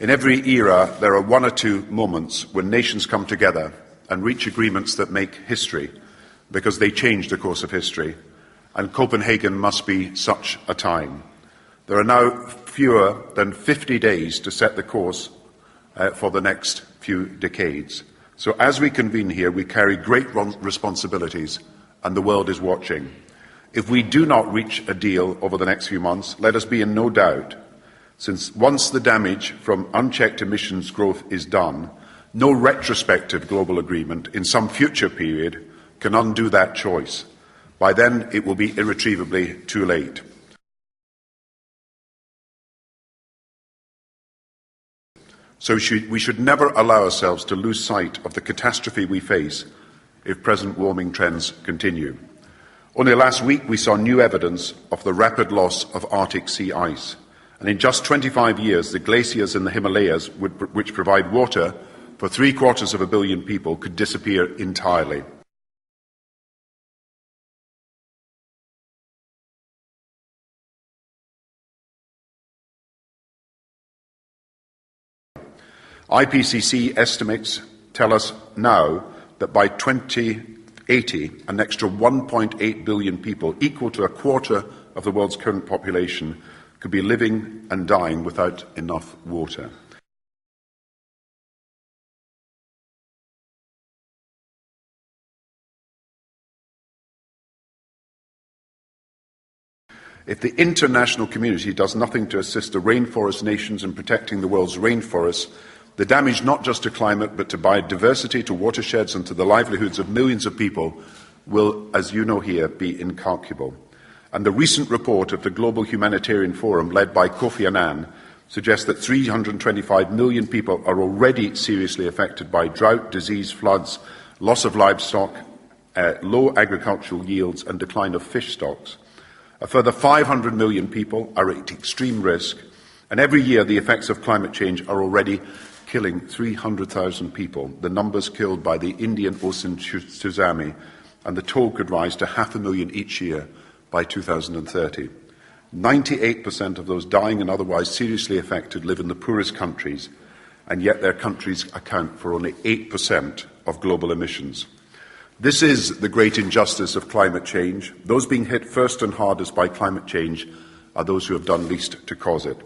In every era, there are one or two moments when nations come together and reach agreements that make history, because they change the course of history, and Copenhagen must be such a time. There are now fewer than 50 days to set the course for the next few decades. So as we convene here, we carry great responsibilities, and the world is watching. If we do not reach a deal over the next few months, let us be in no doubt, since once the damage from unchecked emissions growth is done, no retrospective global agreement in some future period can undo that choice. By then, it will be irretrievably too late. So we should never allow ourselves to lose sight of the catastrophe we face if present warming trends continue. Only last week we saw new evidence of the rapid loss of Arctic sea ice. And in just 25 years, the glaciers in the Himalayas, which provide water for 750 million people, could disappear entirely. IPCC estimates tell us now that by 2080, an extra 1.8 billion people, equal to a quarter of the world's current population, could be living and dying without enough water. If the international community does nothing to assist the rainforest nations in protecting the world's rainforests, the damage not just to climate but to biodiversity, to watersheds and to the livelihoods of millions of people will, as you know here, be incalculable. And the recent report of the Global Humanitarian Forum, led by Kofi Annan, suggests that 325 million people are already seriously affected by drought, disease, floods, loss of livestock, low agricultural yields and decline of fish stocks. A further 500 million people are at extreme risk, and every year the effects of climate change are already killing 300,000 people, the numbers killed by the Indian Ocean tsunami, and the toll could rise to 500,000 each year by 2030. 98% of those dying and otherwise seriously affected live in the poorest countries, and yet their countries account for only 8% of global emissions. This is the great injustice of climate change. Those being hit first and hardest by climate change are those who have done least to cause it.